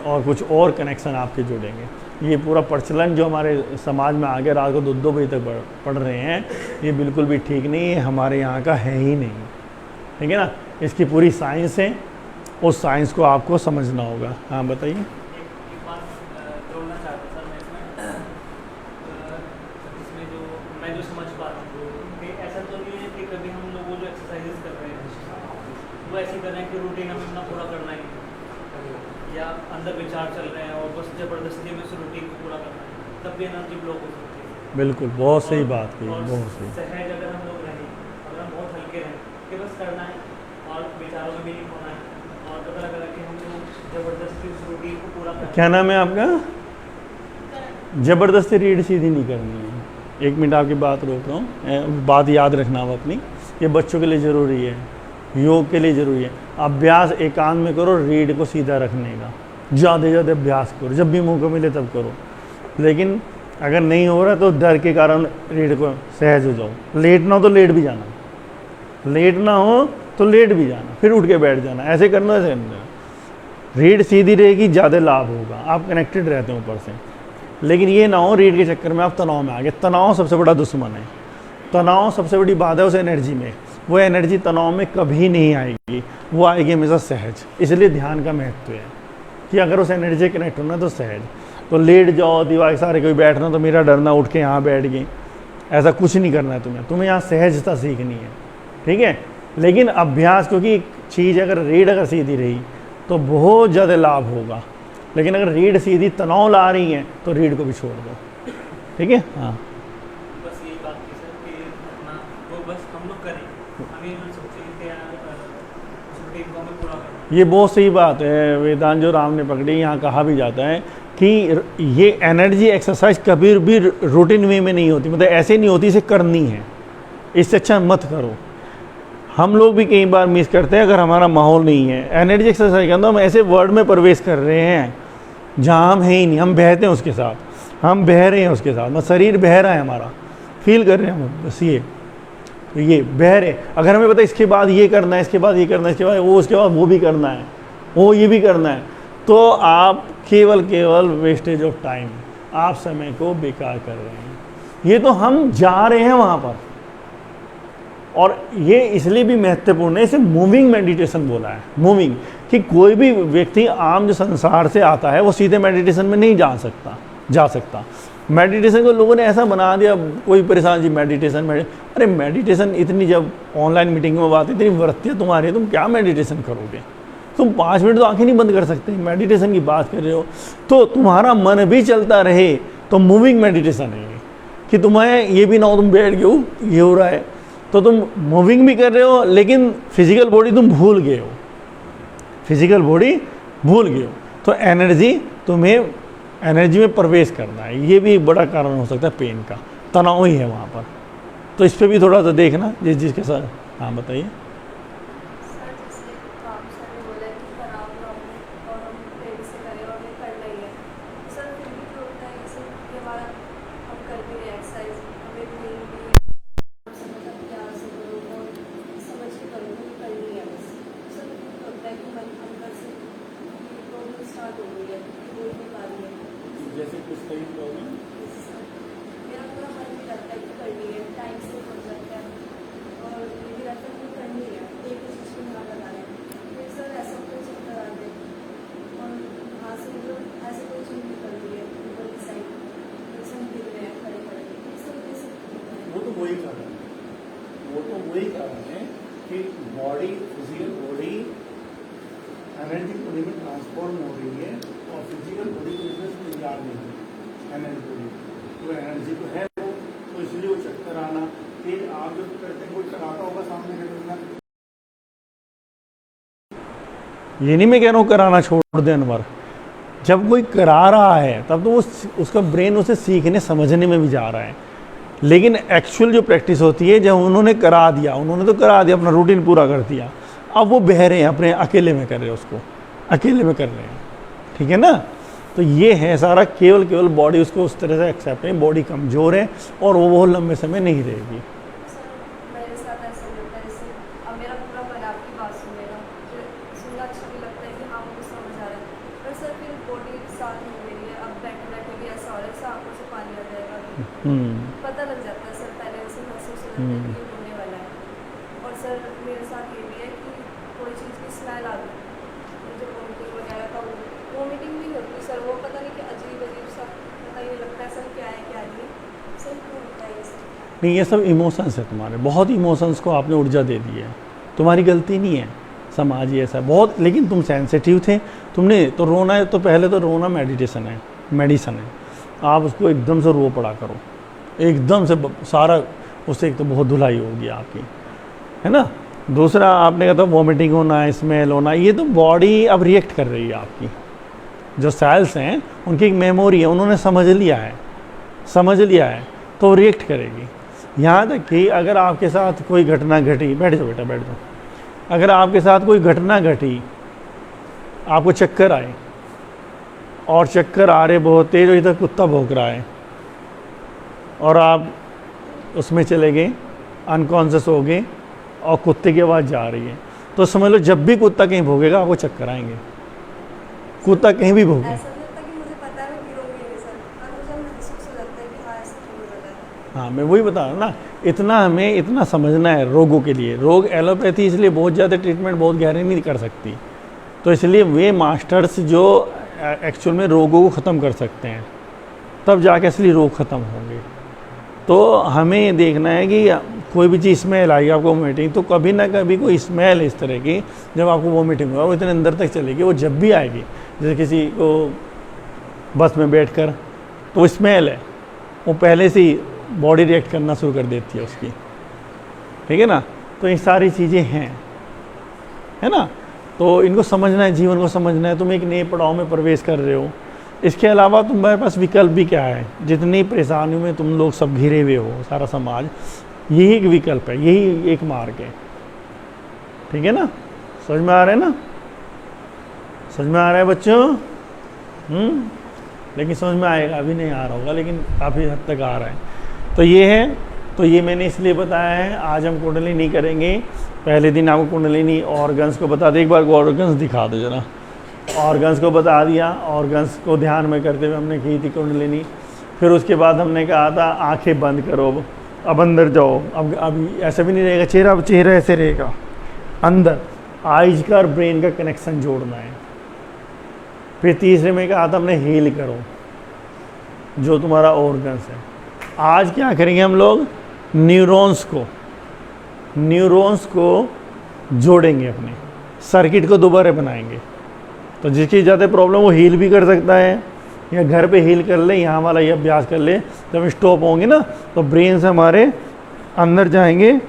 और कुछ और कनेक्शन आपके जुड़ेंगे। ये पूरा प्रचलन जो हमारे समाज में आ गया, रात को 2-2 बजे तक पढ़ रहे हैं, ये बिल्कुल भी ठीक नहीं है, हमारे यहाँ का है ही नहीं, ठीक है ना। इसकी पूरी साइंस है, उस साइंस को आपको समझना होगा। हाँ बताइए। एक बात जोड़ना चाहता सर मैं इसमें जो मैं जो समझ पा रहा हूँ कि ऐसा तो नहीं है कि कभी हम लोग वो जो एक्सरसाइजेस कर रहे हैं वो ऐसे कर रहे हैं कि रूटीन हमें अपना पूरा करना ही है, या अंदर विचार चल रहे हैं और बस ज़बरदस्ती में उस रूटीन को पूरा करना है, तब भी एनर्जी ब्लॉक हो सकती है। बिल्कुल, बहुत सही बात कही, और बहुत सही। सहज अगर हम लोग रहें, अगर हम बहुत हल्के रहें कि बस करना है और विचारों में भी नहीं होना है, और पता लगा कि हम लोग ज़बरदस्ती उस रूटीन को पूरा करना क्या नाम है आपका? ज़बरदस्ती रीढ़ सीधी नहीं करनी है। 1 मिनट आपकी बात रोक रहा हूँ, बात याद रखना आप अपनी। ये बच्चों के लिए ज़रूरी है, योग के लिए ज़रूरी है। अभ्यास एकांत में करो रीढ़ को सीधा रखने का, ज़्यादा से ज़्यादा अभ्यास करो, जब भी मौका मिले तब करो। लेकिन अगर नहीं हो रहा तो डर के कारण रीढ़ को सहज हो जाओ। लेटना हो तो लेट भी जाना, लेटना हो तो लेट भी जाना, फिर उठ के बैठ जाना, ऐसे करना, ऐसे करना। रीढ़ सीधी रहेगी, ज़्यादा लाभ होगा, आप कनेक्टेड रहते हैं ऊपर से। लेकिन ये ना हो रीढ़ के चक्कर में आप तनाव में आ गए। तनाव सबसे बड़ा दुश्मन है, तनाव सबसे बड़ी बात है उस एनर्जी में। वो एनर्जी तनाव में कभी नहीं आएगी, वो आएगी हमेशा सहज। इसलिए ध्यान का महत्व है कि अगर उस एनर्जी से कनेक्ट होना तो सहज। तो लेट जाओ, दीवार के सारे कोई बैठना तो मेरा डरना, उठ के यहाँ बैठ गए, ऐसा कुछ नहीं करना है तुम्हें यहाँ सहजता सीखनी है, ठीक है। लेकिन अभ्यास, क्योंकि एक चीज़ अगर रीढ़ अगर सीधी रही तो बहुत ज़्यादा लाभ होगा, लेकिन अगर रीढ़ सीधी तनाव ला रही है तो रीढ़ को भी छोड़ दो, ठीक है। हाँ बस यही बात थी सर कि अपना वो बस हम लोग करें, हम ये सोचें कि उस रूटीन को हमें पूरा करना। ये बहुत सही बात है वेदांत जो राम ने पकड़ी। यहाँ कहा भी जाता है कि ये एनर्जी एक्सरसाइज कभी भी रूटीन वे में नहीं होती, मतलब ऐसे नहीं होती, इसे करनी है, इससे अच्छा मत करो। हम लोग भी कई बार मिस करते हैं, अगर हमारा माहौल नहीं है एनर्जी एक्सरसाइज करना, हम ऐसे वर्ड में प्रवेश कर रहे हैं जहाँ हम है ही नहीं, हम बहते हैं उसके साथ, हम बह रहे हैं उसके साथ, मतलब शरीर बह रहा है हमारा, फील कर रहे हैं हम, बस ये बह रहे। अगर हमें पता है इसके बाद ये करना है, इसके बाद ये करना है, इसके बाद वो, उसके बाद वो भी करना है, वो ये भी करना है, तो आप केवल वेस्टेज ऑफ टाइम, आप समय को बेकार कर रहे हैं। ये तो हम जा रहे हैं वहाँ पर, और ये इसलिए भी महत्वपूर्ण है, इसे मूविंग मेडिटेशन बोला है। मूविंग, कि कोई भी व्यक्ति आम जो संसार से आता है वो सीधे मेडिटेशन में नहीं जा सकता। मेडिटेशन को लोगों ने ऐसा बना दिया, कोई परेशान जी मेडिटेशन अरे मेडिटेशन इतनी, जब ऑनलाइन मीटिंग में बात इतनी वृत्तियाँ तुम्हारी, तुम क्या मेडिटेशन करोगे? तुम 5 मिनट तो आंखें नहीं बंद कर सकते, मेडिटेशन की बात कर रहे हो। तो तुम्हारा मन भी चलता रहे तो मूविंग मेडिटेशन है ये, कि तुम्हें ये भी ना हो तुम बैठ गए ये हो रहा है, तो तुम मूविंग भी कर रहे हो लेकिन फिजिकल बॉडी तुम भूल गए हो, फिजिकल बॉडी भूल गए हो। तो तुम्हें एनर्जी में प्रवेश करना है, ये भी बड़ा कारण हो सकता है पेन का, तनाव ही है वहाँ पर। तो इस पर भी थोड़ा सा देखना जिसके साथ। हाँ बताइए। जैसे कुछ सही प्रॉब्लम मेरा पूरा मन भी लगता है कि करनी है, टाइम से हो जाता है और ये भी रहता है कि करनी है, एक ही चीज़ को ना लगाना है। फिर सर ऐसा कोई चक्कर आ गए और वहाँ से मतलब ऐसे कोई चीज़ निकल रही है ऊपर की साइड, जैसे हम गिर रहे हैं खड़े खड़े, ये सब कैसे? वो तो वही कारण है कि body, physical body energy body में ट्रांसफॉर्म हो रही है और फिजिकल बॉडी की वजह से तैयार नहीं हुई एनर्जी बॉडी, तो एनर्जी तो है वो, तो इसलिए वो चक्कर आना। फिर आप जब करते हैं कोई कराता होगा सामने करना, ये नहीं मैं कह रहा हूँ कराना छोड़ दे अनवर, जब कोई करा रहा है तब तो उसका ब्रेन उसे सीखने समझने में भी जा रहा है, लेकिन एक्चुअल जो प्रैक्टिस होती है जब उन्होंने करा दिया, उन्होंने तो करा दिया, अपना रूटीन पूरा कर दिया, अब वो बह रहे हैं अपने अकेले में कर रहे हैं, उसको अकेले में कर रहे हैं, ठीक है ना। तो ये है सारा, केवल बॉडी उसको उस तरह से एक्सेप्ट नहीं, बॉडी कमज़ोर है और वो बहुत लंबे समय नहीं रहेगी। मेरे साथ ऐसा होता है, जैसे अब मेरा पूरा मन आपकी बात सुनेगा, सुनना अच्छा भी लगता है कि हाँ मुझे समझ आ रहा है, पर सर फिर बॉडी साथ में मेरी है, अब बैठे बैठे भी ऐसा हो रहा है, जैसे आंखों से पानी आ जाएगा, पता लग जाता है सर, पहले से महसूस हो जाता है कि ये होने वाला है। और सर मेरे साथ ये भी है कि कोई चीज़ की स्मेल आ गई, मुझे वोमिटिंग वगैरह का वोमिटिंग भी होती है सर, वो पता नहीं कि अजीब सा पता ही नहीं लगता है सर क्या है क्या नहीं, सर क्यों होता है ये सब? नहीं, ये सब इमोशंस है तुम्हारे, बहुत इमोशंस को आपने ऊर्जा दे दी है, तुम्हारी गलती नहीं है, समाज ही ऐसा बहुत, लेकिन तुम सेंसिटिव थे, तुमने तो रोना है, तो पहले तो रोना मेडिटेशन है, मेडिसन है, आप उसको एकदम से रो पड़ा करो, एकदम से सारा, उससे एक तो बहुत धुलाई होगी आपकी, है ना। दूसरा आपने कहा था वॉमिटिंग होना, स्मेल होना, ये तो बॉडी अब रिएक्ट कर रही है आपकी, जो सेल्स हैं उनकी एक मेमोरी है, उन्होंने समझ लिया है तो रिएक्ट करेगी। यहाँ तक कि अगर आपके साथ कोई घटना घटी, बैठ जाओ बेटा बैठ जाओ, अगर आपके साथ कोई घटना घटी, आपको चक्कर आए और चक्कर आ रहे बहुत तेज, और इधर कुत्ता भौंक रहा है और आप उसमें चले गए, अनकॉन्शियस हो गए और कुत्ते की आवाज़ जा रही है, तो समझ लो जब भी कुत्ता कहीं भौंकेगा आपको चक्कर आएंगे, कुत्ता कहीं भी भौंके। ऐसा नहीं लगता कि मुझे पता है मैं गिरूंगी नहीं सर, और मुझे महसूस हो जाता है कि हाँ ऐसा क्यों हो रहा है। हाँ मैं वही बता रहा हूँ ना, इतना हमें इतना समझना है रोगों के लिए। रोग एलोपैथी इसलिए बहुत ज़्यादा ट्रीटमेंट बहुत गहरे नहीं कर सकती, तो इसलिए वे मास्टर्स जो एक्चुअल में रोगों को ख़त्म कर सकते हैं, तब जाके असली रोग ख़त्म होंगे। तो हमें देखना है कि कोई भी चीज़ स्मेल आई आपको वोमिटिंग, तो कभी ना कभी कोई स्मेल इस तरह की जब आपको वोमिटिंग होगा वो इतने अंदर तक चलेगी, वो जब भी आएगी, जैसे किसी को बस में बैठकर तो वो स्मेल है, वो पहले से ही बॉडी रिएक्ट करना शुरू कर देती है उसकी, ठीक है ना। तो ये सारी चीज़ें हैं, है ना। तो इनको समझना है, जीवन को समझना है, तुम एक नए पड़ाव में प्रवेश कर रहे हो। इसके अलावा तुम्हारे पास विकल्प भी क्या है, जितनी परेशानियों में तुम लोग सब घिरे हुए हो, सारा समाज, यही एक विकल्प है, यही एक मार्ग है, ठीक है ना। समझ में आ रहा है ना, समझ में आ रहा है बच्चों? लेकिन समझ में आएगा, अभी नहीं आ रहा होगा, लेकिन काफ़ी हद तक आ रहा है। तो ये है, तो ये मैंने इसलिए बताया है। आज हम कुंडलिनी नहीं करेंगे, पहले दिन आपको कुंडलिनी ऑर्गन्स को बता दे, एक बार ऑर्गन्स दिखा दो जरा। ऑर्गन्स को बता दिया, ऑर्गन्स को ध्यान में करते हुए हमने की थी कुंडलिनी। फिर उसके बाद हमने कहा था आंखें बंद करो, अब अंदर जाओ। अब ऐसा भी नहीं रहेगा, चेहरा ऐसे रहेगा, अंदर आइज का और ब्रेन का कनेक्शन जोड़ना है। फिर तीसरे में कहा था हमने हील करो, जो तुम्हारा ऑर्गन्स है। आज क्या करेंगे हम लोग, न्यूरॉन्स को जोड़ेंगे, अपने सर्किट को दोबारा बनाएंगे। तो जिसकी ज़्यादा प्रॉब्लम वो हील भी कर सकता है, या घर पे हील कर ले, यहाँ वाला ये अभ्यास कर ले। जब स्टॉप होंगे ना तो ब्रेन से हमारे अंदर जाएंगे,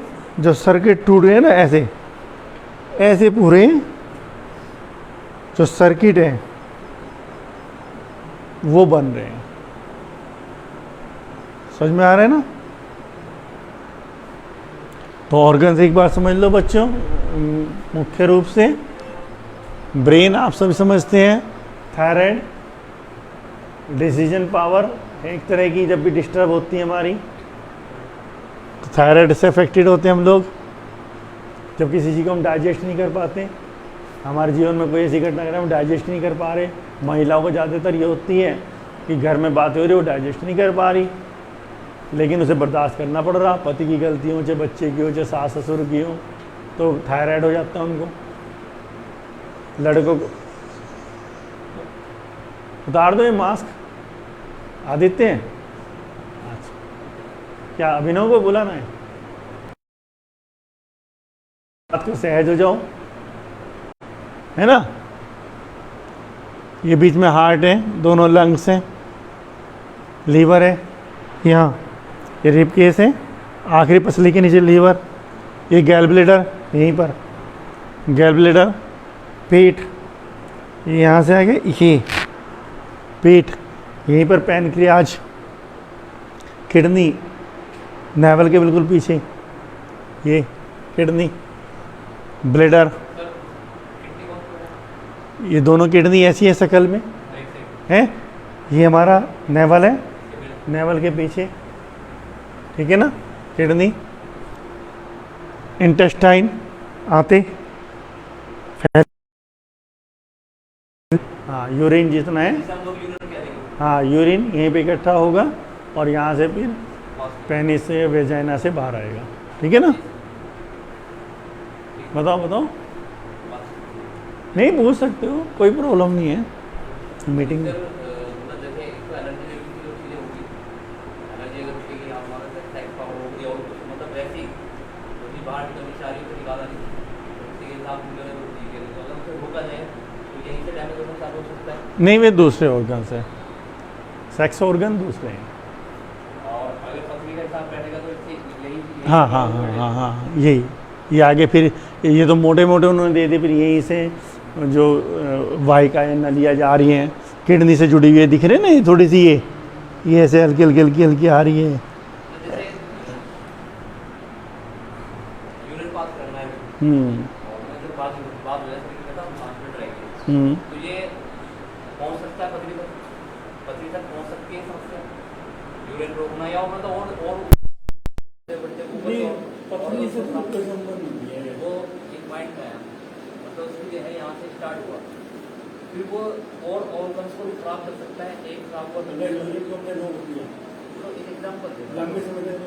जो सर्किट टूट गए ना, ऐसे पूरे जो सर्किट है वो बन रहे हैं। समझ में आ रहा है ना? तो ऑर्गन से एक बात समझ लो बच्चों, मुख्य रूप से ब्रेन आप सभी समझते हैं, थायराइड डिसीजन पावर एक तरह की जब भी डिस्टर्ब होती है हमारी, तो थायराइड से अफेक्टेड होते हैं हम लोग। जब किसी चीज़ को हम डाइजेस्ट नहीं कर पाते, हमारे जीवन में कोई ऐसी घटना हम डाइजेस्ट नहीं कर पा रहे, महिलाओं को ज़्यादातर ये होती है कि घर में बातें हो रही, वो डाइजेस्ट नहीं कर पा रही, लेकिन उसे बर्दाश्त करना पड़ रहा, पति की गलती हो, चाहे बच्चे की हो, चाहे सास ससुर की हो, तो थायराइड हो जाता है उनको। लड़कों को उतार दो ये मास्क, आदित्य। अच्छा, क्या अभिनव को बुलाना है? बात को सहज हो जाओ, है ना? ये बीच में हार्ट है, दोनों लंग्स हैं, लीवर है यहाँ, ये रिब केस है, आखिरी पसली के नीचे लीवर, ये गैल ब्लेडर यहीं पर, गैल ब्लेडर, पेट ये यहाँ से आगे, ये पेट यहीं पर, पैनक्रियाज, किडनी नेवल के बिल्कुल पीछे, ये किडनी, ब्लेडर, ये दोनों किडनी ऐसी है शकल में है, ये हमारा नेवल है, नेवल के पीछे, ठीक है ना, किडनी, इंटेस्टाइन आते, हाँ यूरिन जितना है, हाँ यूरिन यहीं पे इकट्ठा होगा और यहाँ से फिर पेनिस से वेजाइना से बाहर आएगा, ठीक है ना? बताओ, नहीं पूछ सकते हो, कोई प्रॉब्लम नहीं है मीटिंग में। नहीं, वे दूसरे ऑर्गन से, सेक्स ऑर्गन दूसरे हैं। हाँ, यही, ये आगे फिर ये तो मोटे उन्होंने दे दिए, फिर यहीं से जो वाहिका नलियाँ जा रही हैं, किडनी से जुड़ी हुई है, दिख रहे हैं ना, ये थोड़ी सी ये ऐसे हल्की आ रही है। तो ये पहुंच सकता है पथरी तक पहुंच सकती है समस्या, यूरिन रोकना या मतलब और पथरी से कोई संबंध नहीं है, वो एक पॉइंट है, मतलब उसकी जो है यहाँ से स्टार्ट हुआ, फिर वो और ऑर्गन्स को भी खराब कर सकता है। एक खराब हुआ तो एक एग्जाम्पल लंबे समय तक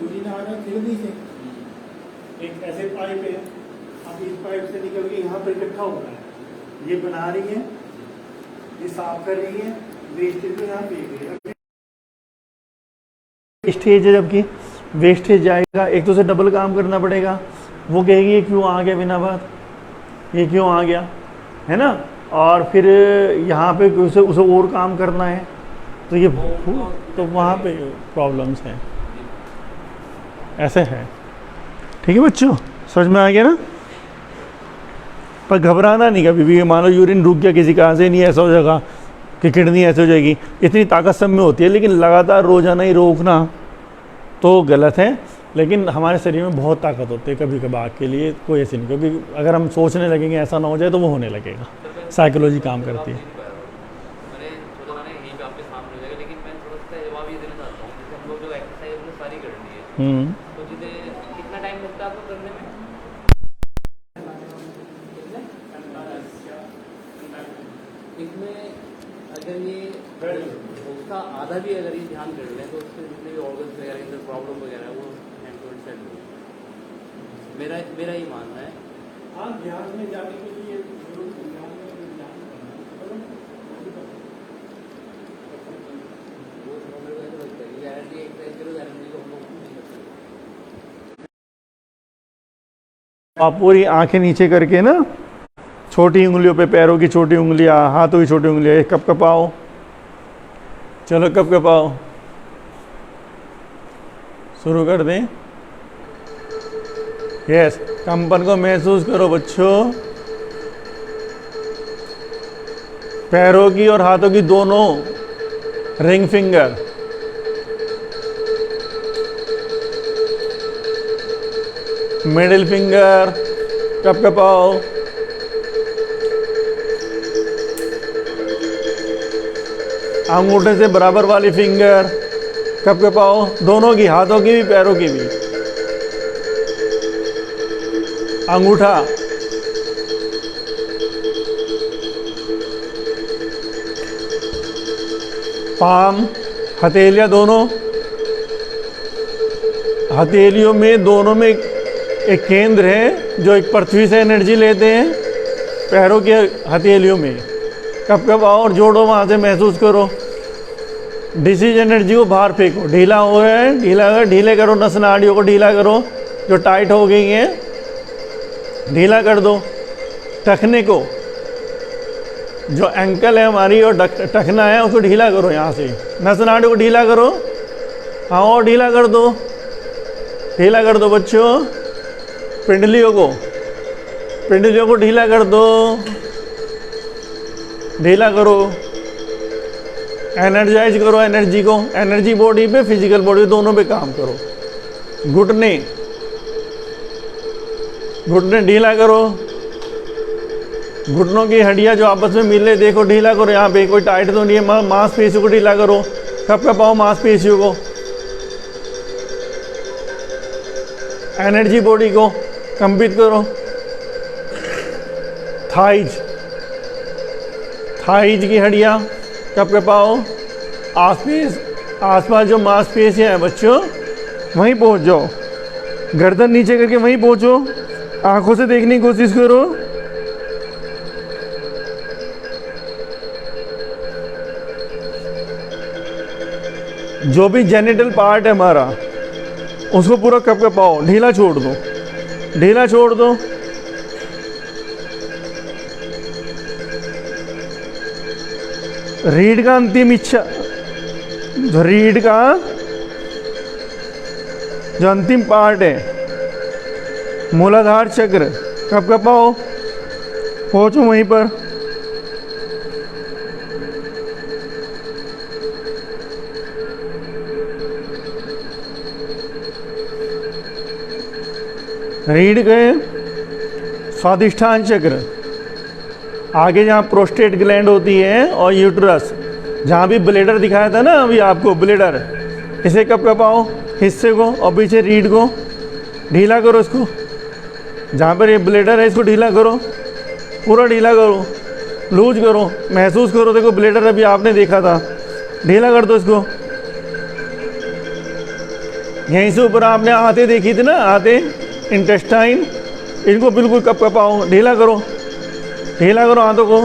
यूरिन आ रहा किडनी से, एक ऐसे पाइप है, अब इस पाइप से निकल के यहाँ पर इकट्ठा हो रहा है, ये बना रही है, ये साफ कर रही है, वेस्टेज को यहाँ फेंक रही है। वेस्टेज है, जबकि वेस्टेज जाएगा, एक तो उसे डबल काम करना पड़ेगा, वो कहेगी ये क्यों आ गया बिना बात, ये क्यों आ गया, है ना? और फिर यहाँ पे उसे और काम करना है, तो ये तो वहाँ पे प्रॉब्लम्स हैं, ऐसे है। ठीक है बच्चों, समझ में आ गया ना? पर घबराना नहीं कभी भी, मान लो यूरिन रुक गया किसी कारण से, नहीं ऐसा हो जाएगा कि किडनी ऐसे हो जाएगी, इतनी ताकत सब में होती है, लेकिन लगातार रोजाना ही रोकना तो गलत है। लेकिन हमारे शरीर में बहुत ताकत होती है, कभी कभार के लिए कोई ऐसी नहीं, क्योंकि अगर हम सोचने लगेंगे ऐसा ना हो जाए तो वो होने लगेगा, साइकोलॉजी काम करती है। कितना टाइम लगता है आपको करने में? इसमें अगर ये उसका आधा भी अगर ये ध्यान कर लें तो उससे जितने भी ऑर्गन्स वगैरह इधर प्रॉब्लम वगैरह वो हैंड टू हैंड सेट हो, मेरा ही मानना है। हाँ, ध्यान में जाने के लिए आप पूरी आंखें नीचे करके ना, छोटी उंगलियों पे, पैरों की छोटी उंगलियां, हाथों की छोटी उंगलियां, कप कपाओ। चलो कप कपाओ, शुरू कर दें। यस, कंपन को महसूस करो बच्चों। पैरों की और हाथों की दोनों ring finger, middle finger, cup कपाओ। अंगूठे से बराबर वाली फिंगर, कप कपाओ, दोनों की, हाथों की भी पैरों की भी। अंगूठा, पाम, हथेलियां दोनों, हथेलियों में दोनों में एक केंद्र है जो एक पृथ्वी से एनर्जी लेते हैं, पैरों के हथेलियों में। कप कपाओ और जोड़ो, वहां से महसूस करो। डिसीज एनर्जी को बाहर फेंको। ढीला हो रहा है, ढीले करो, नस नाड़ियों को ढीला करो जो टाइट हो गई हैं, ढीला कर दो। टखने को, जो एंकल है हमारी और टखना है, उसको ढीला करो। यहाँ से नस नाड़ियों को ढीला करो। हाँ, और ढीला कर दो, ढीला कर दो बच्चों। पिंडलियों को ढीला कर दो, ढीला करो। एनर्जाइज करो एनर्जी को, एनर्जी बॉडी पे, फिजिकल बॉडी दोनों पे काम करो। घुटने ढीला करो। घुटनों की हड्डियां जो आपस में मिले, देखो, ढीला करो। यहाँ पे कोई टाइट तो नहीं है, मांसपेशियों को ढीला करो। कप कपाओ मांसपेशियों को, एनर्जी बॉडी को कंपित करो। थाइज की हड्डियां, कप कपाओ। आसपास जो मांसपेशियां हैं बच्चों, वहीं पहुंच जाओ। गर्दन नीचे करके वहीं पहुंचो। आंखों से देखने की कोशिश करो। जो भी जेनिटल पार्ट है हमारा, उसको पूरा कप कपाओ, ढीला छोड़ दो, ढीला छोड़ दो। रीढ़ का अंतिम इच्छा, रीढ़ का जो अंतिम पार्ट है, मूलाधार चक्र, कप कपाओ, पहुंचो वहीं पर। रीढ़ के स्वादिष्ठान चक्र, आगे जहाँ प्रोस्टेट ग्लैंड होती है और यूट्रस, जहाँ भी ब्लेडर दिखाया था ना अभी आपको, ब्लेडर, इसे कप कपाओ हिस्से को, और पीछे रीढ़ को ढीला करो। इसको, जहाँ पर ये ब्लेडर है, इसको ढीला करो, पूरा ढीला करो, लूज करो, महसूस करो। देखो ब्लेडर अभी आपने देखा था, ढीला कर दो इसको। यहीं से ऊपर आपने आते देखी थी ना, आते, इंटेस्टाइन, इनको बिल्कुल कप कपाओ, ढीला करो, ढीला करो हाथों को।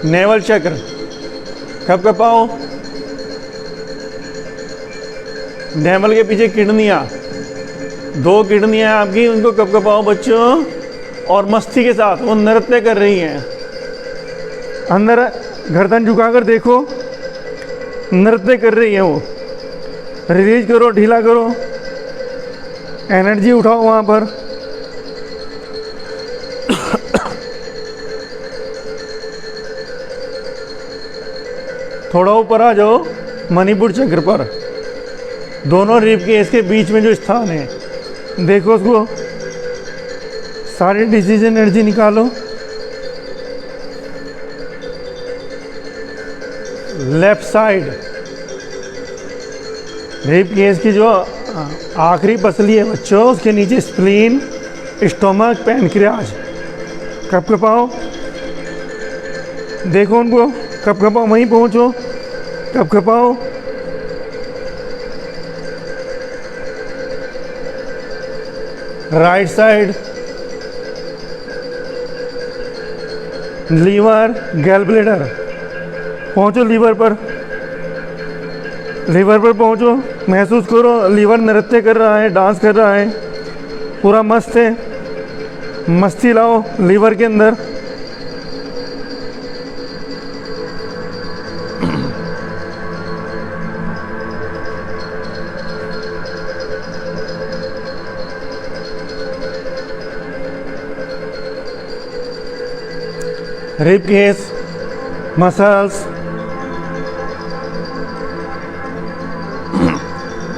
नेवल चक्र, कप कपाओ। नेवल के पीछे किडनियां, 2 किडनियां आपकी, उनको कप कपाओ बच्चों। और मस्ती के साथ वो नृत्य कर रही हैं। अंदर गर्दन झुकाकर देखो, नृत्य कर रही है वो। रिलीज करो, ढीला करो, एनर्जी उठाओ वहाँ पर। थोड़ा ऊपर आ जाओ, मणिपुर चक्र पर, दोनों रिब के इसके बीच में जो स्थान है, देखो उसको, सारी डिसीज एनर्जी निकालो। लेफ्ट साइड रिब केस की जो आखिरी पसली है बच्चों, उसके नीचे स्प्लीन, स्टोमक, पैनक्रियाज, कप कपाओ, देखो उनको, कप कपाओ, वहीं पहुंचो, कप कपाओ। राइट साइड लीवर, गैल ब्लेडर, पहुँचो लीवर पर, लीवर पर पहुँचो, महसूस करो लीवर नृत्य कर रहा है, डांस कर रहा है, पूरा मस्त है, मस्ती लाओ लीवर के अंदर। Rib cage, muscles,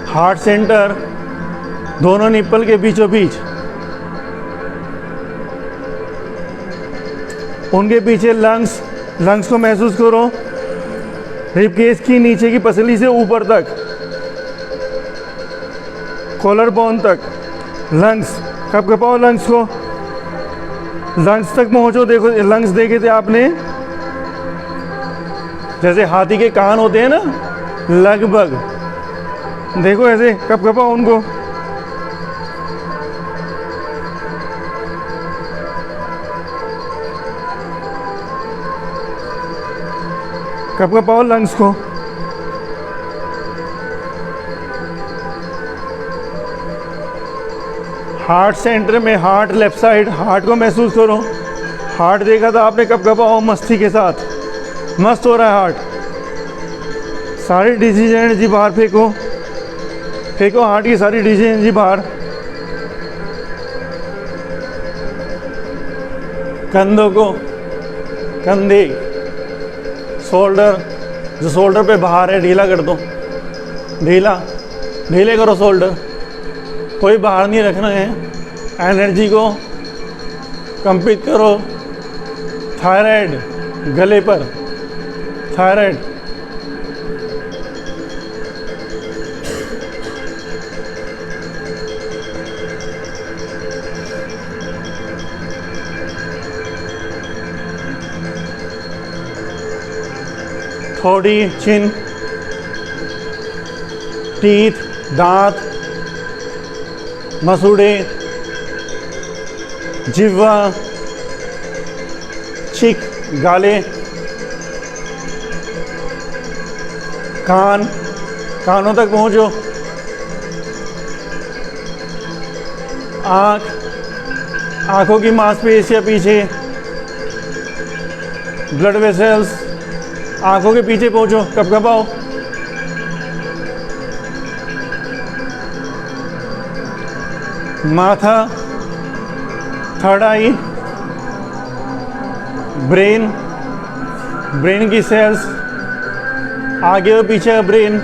heart centre, दोनों निप्पल के बीचों बीच, उनके पीछे लंग्स, लंग्स को महसूस करो, रिब केस की नीचे की पसली से ऊपर तक, कॉलर बोन तक, लंग्स, कपकपाओ लंग्स को, लंग्स तक पहुंचो। देखो लंग्स देखे थे आपने, जैसे हाथी के कान होते हैं ना, लगभग देखो ऐसे कपकपाओ उनको। कपकपाओ लंग्स को। हार्ट सेंटर में, हार्ट लेफ्ट साइड, हार्ट को महसूस करो। हार्ट देखा था आपने, कपकपाओ मस्ती के साथ, मस्त हो रहा है हार्ट। सारी डिजीज एनर्जी बाहर फेंको, फेंको हार्ट की सारी डिजीज एनर्जी बाहर। कंधों को, कंधे, शोल्डर, जो शोल्डर पे बाहर है ढीला कर दो, ढीला, ढीले करो शोल्डर, कोई बाहर नहीं रखना है। एनर्जी को कंपित करो। थायराइड, गले पर थायराइड, थोड़ी, चिन, टीथ, दांत, मसूड़े, जिह्वा, चिक, गाले, कान, कानों तक पहुंचो, आँख, आँखों की मांसपेशियाँ पीछे, ब्लड वेसल्स, आँखों के पीछे पहुंचो, कपकपाओ। माथा, थर्ड आई, ब्रेन, ब्रेन की सेल्स, आगे और पीछे का ब्रेन,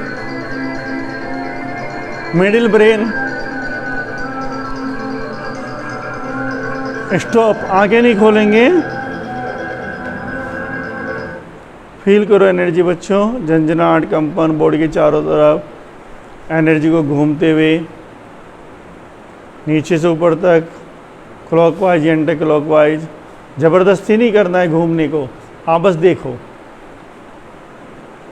मिडिल ब्रेन, स्टॉप, आंखें नहीं खोलेंगे। फील करो एनर्जी बच्चों, झंझनाहट, कंपन बॉडी के चारों तरफ, एनर्जी को घूमते हुए नीचे से ऊपर तक, क्लॉकवाइज एंटी क्लॉकवाइज। ज़बरदस्ती नहीं करना है घूमने को, आप बस देखो।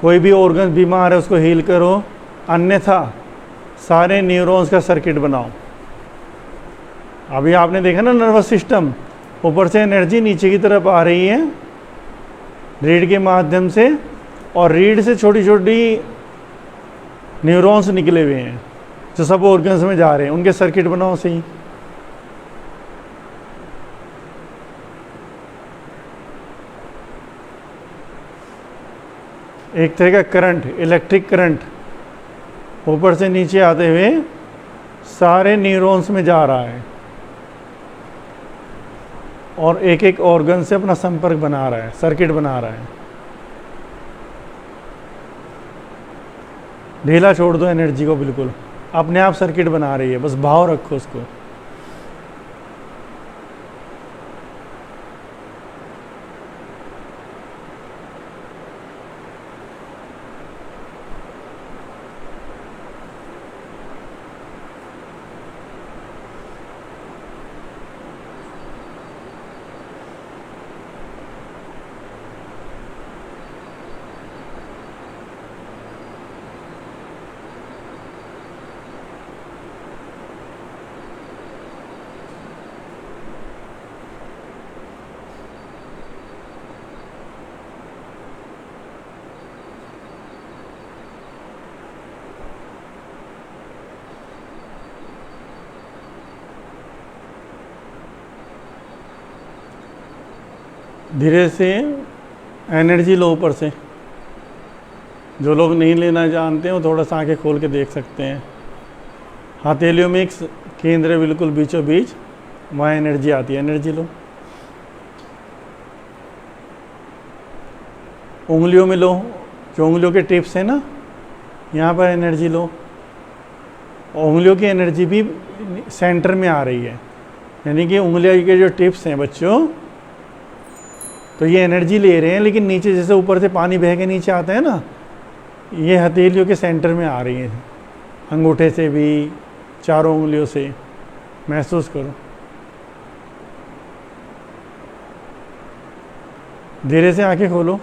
कोई भी ऑर्गन बीमार है उसको हील करो, अन्यथा सारे न्यूरॉन्स का सर्किट बनाओ। अभी आपने देखा ना नर्वस सिस्टम, ऊपर से एनर्जी नीचे की तरफ आ रही है रीढ़ के माध्यम से, और रीढ़ से छोटी छोटी न्यूरॉन्स निकले हुए हैं जो सब ऑर्गन्स में जा रहे हैं, उनके सर्किट बनाओ सही। एक तरह का करंट, इलेक्ट्रिक करंट ऊपर से नीचे आते हुए सारे न्यूरॉन्स में जा रहा है और एक एक ऑर्गन से अपना संपर्क बना रहा है, सर्किट बना रहा है। ढीला छोड़ दो एनर्जी को, बिल्कुल अपने आप सर्किट बना रही है, बस भाव रखो उसको। धीरे से एनर्जी लो ऊपर से। जो लोग नहीं लेना जानते हैं वो थोड़ा सा आंखें खोल के देख सकते हैं। हथेलियों में एक केंद्र है बिल्कुल बीचों बीच, वहाँ एनर्जी आती है, एनर्जी लो। उंगलियों में लो, जो उंगलियों के टिप्स हैं ना, यहाँ पर एनर्जी लो। उंगलियों की एनर्जी भी सेंटर में आ रही है, यानी कि उंगलियों के जो टिप्स हैं बच्चों, तो ये एनर्जी ले रहे हैं, लेकिन नीचे जैसे ऊपर से पानी बह के नीचे आता है ना, ये हथेलियों के सेंटर में आ रही है, अंगूठे से भी, चारों उंगलियों से महसूस करो। धीरे से आंखें खोलो।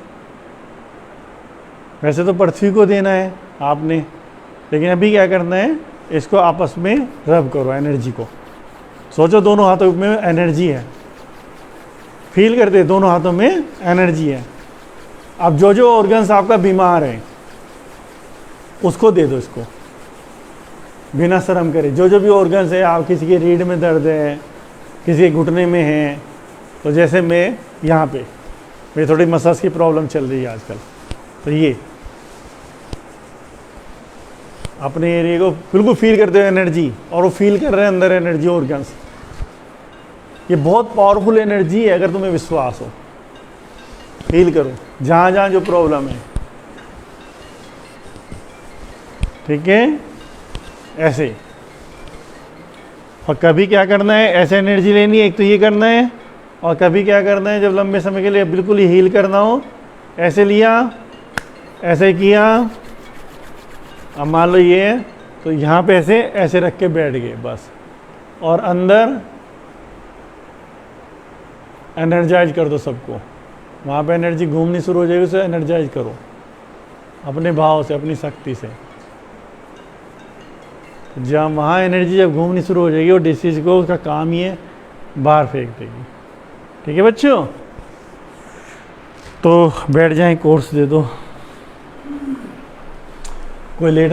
वैसे तो पृथ्वी को देना है आपने, लेकिन अभी क्या करना है, इसको आपस में रब करो, एनर्जी को। सोचो दोनों हाथों में एनर्जी है, फील करते दोनों हाथों में एनर्जी है। अब जो जो ऑर्गन्स आपका बीमार है उसको दे दो इसको, बिना शर्म करे। जो जो भी ऑर्गन्स है, आप किसी की रीढ़ में दर्द है, किसी के घुटने में है, तो जैसे मैं यहाँ पे, मेरी थोड़ी मसाज की प्रॉब्लम चल रही है आजकल, तो ये अपने एरिया को बिल्कुल फील करते हो एनर्जी, और वो फील कर रहे हैं अंदर एनर्जी ऑर्गन्स। ये बहुत पावरफुल एनर्जी है, अगर तुम्हें विश्वास हो। फील करो जहाँ जहाँ जो प्रॉब्लम है, ठीक है, ऐसे। और कभी क्या करना है, ऐसे एनर्जी लेनी है, एक तो ये करना है, और कभी क्या करना है, जब लंबे समय के लिए बिल्कुल ही हील करना हो, ऐसे लिया, ऐसे किया। अब मान लो ये है, तो यहाँ पे ऐसे ऐसे रख के बैठ गए बस, और अंदर एनर्जाइज कर दो सबको। वहाँ पे एनर्जी घूमनी शुरू हो जाएगी, उसे एनर्जाइज करो अपने भाव से, अपनी शक्ति से। जहाँ वहाँ एनर्जी जब घूमनी शुरू हो जाएगी, वो डिसीज को, उसका काम ही है बाहर फेंक देगी। ठीक है बच्चों, तो बैठ जाएं, कोर्स दे दो, कोई लेट ना